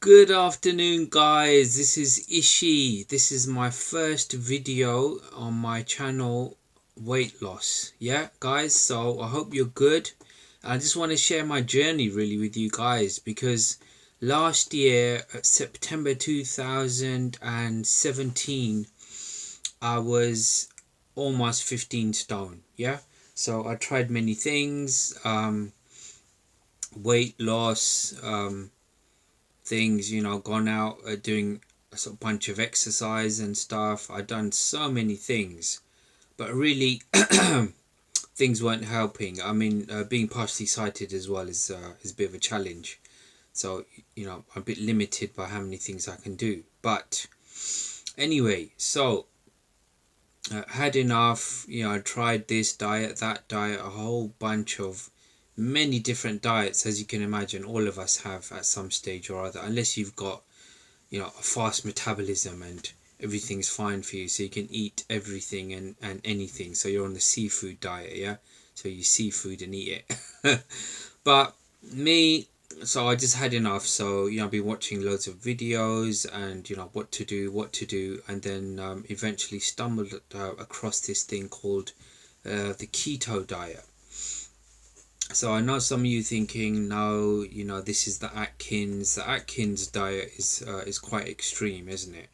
Good afternoon, guys. This is Ishi. This is my first video on my channel, weight loss. Yeah, guys, so I hope you're good. I just want to share my journey really with you guys, because last year, September 2017, I was almost 15 stone. Yeah, so I tried many things, weight loss, things, gone out, doing a sort of bunch of exercise and stuff. I'd done so many things, but really things weren't helping. I mean, being partially sighted as well is a bit of a challenge, so I'm a bit limited by how many things I can do. But anyway, so had enough. I tried this diet, that diet, a whole bunch of many different diets. As you can imagine, all of us have at some stage or other, unless you've got a fast metabolism and everything's fine for you, so you can eat everything and anything. So you're on the seafood diet, yeah, so you seafood and eat it. But me, so I just had enough. So I've been watching loads of videos and what to do, and then eventually stumbled across this thing called the keto diet. So I know some of you thinking, no, this is the Atkins. The Atkins diet is quite extreme, isn't it?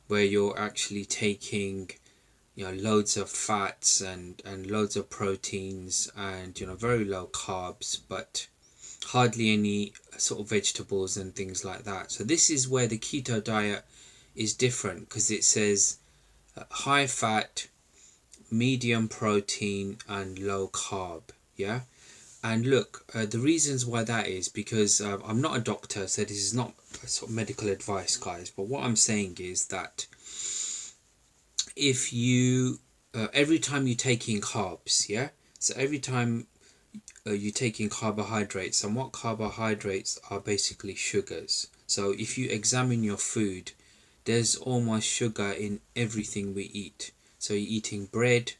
Where you're actually taking loads of fats and loads of proteins and very low carbs, but hardly any sort of vegetables and things like that. So this is where the keto diet is different, because it says high fat, medium protein and low carb. Yeah. And look, the reasons why that is because I'm not a doctor, so this is not sort of medical advice, guys. But what I'm saying is that if you, every time you take in carbs, yeah? So every time you take in carbohydrates, and what carbohydrates are basically sugars. So if you examine your food, there's almost sugar in everything we eat. So you're eating bread,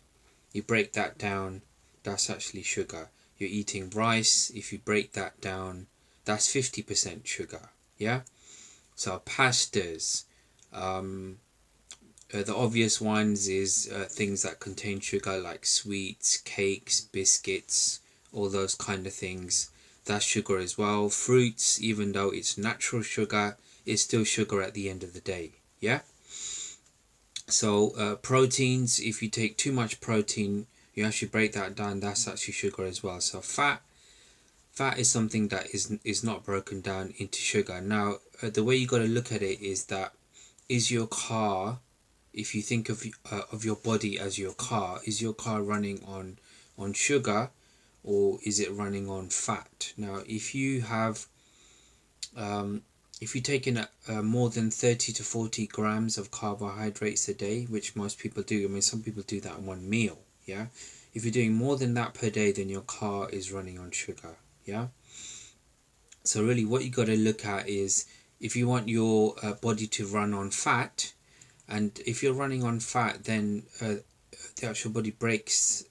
you break that down, that's actually sugar. You're eating rice, if you break that down, that's 50% sugar. Yeah. So pastas, the obvious ones is things that contain sugar, like sweets, cakes, biscuits, all those kind of things. That's sugar as well. Fruits, even though it's natural sugar, it's still sugar at the end of the day. Yeah. So proteins, if you take too much protein, you actually break that down, that's actually sugar as well. So fat is something that is not broken down into sugar. Now the way you got to look at it is that, is your car, if you think of your body as your car, is your car running on sugar, or is it running on fat? Now if you have if you take in more than 30 to 40 grams of carbohydrates a day, which most people do, I mean some people do that in one meal, yeah, if you're doing more than that per day, then your car is running on sugar. Yeah. So really what you got to look at is, if you want your body to run on fat, and if you're running on fat, then the actual body breaks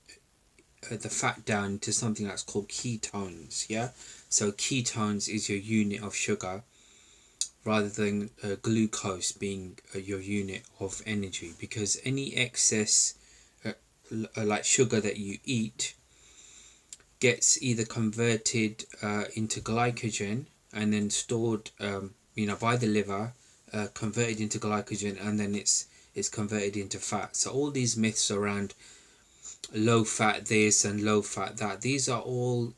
the fat down to something that's called ketones. Yeah. So ketones is your unit of sugar, rather than glucose being your unit of energy, because any excess like sugar that you eat gets either converted into glycogen and then stored by the liver, converted into glycogen, and then it's converted into fat. So all these myths around low fat this and low fat that, these are all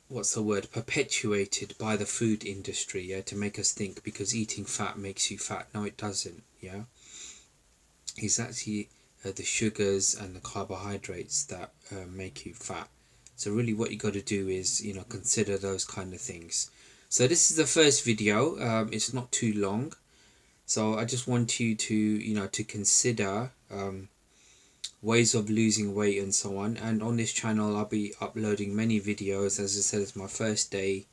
perpetuated by the food industry, yeah, to make us think because eating fat makes you fat. No, it doesn't. Yeah, it's actually the sugars and the carbohydrates that make you fat. So really what you got to do is consider those kind of things. So this is the first video. It's not too long, so I just want you to to consider ways of losing weight and so on. And on this channel I'll be uploading many videos. As I said, it's my first day,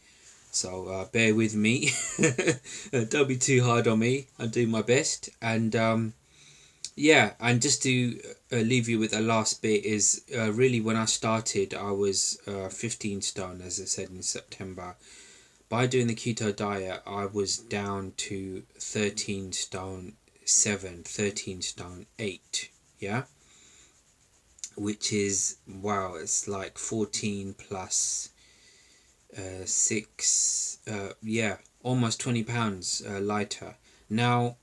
so bear with me. Don't be too hard on me. I'll do my best. And yeah, and just to leave you with a last bit is really when I started I was 15 stone, as I said, in September. by doing the keto diet, I was down to 13 stone 7, 13 stone 8, yeah, which is, wow, it's like 14 plus 6, yeah, almost 20 pounds lighter. Now,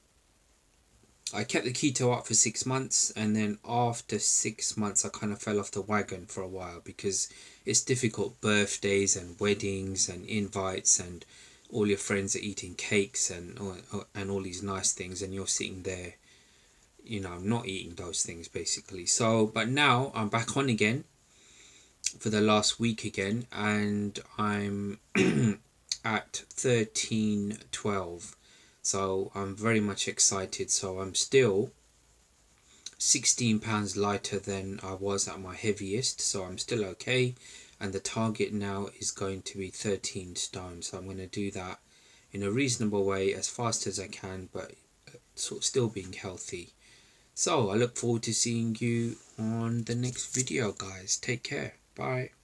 I kept the keto up for 6 months, and then after 6 months I kind of fell off the wagon for a while, because it's difficult. Birthdays and weddings and invites, and all your friends are eating cakes and all these nice things, and you're sitting there, you know, not eating those things basically. So, but now I'm back on again for the last week again, and I'm at 13-12. So I'm very much excited. So I'm still 16 pounds lighter than I was at my heaviest, so I'm still okay. And the target now is going to be 13 stone, so I'm going to do that in a reasonable way, as fast as I can, but sort of still being healthy. So I look forward to seeing you on the next video, guys. Take care. Bye.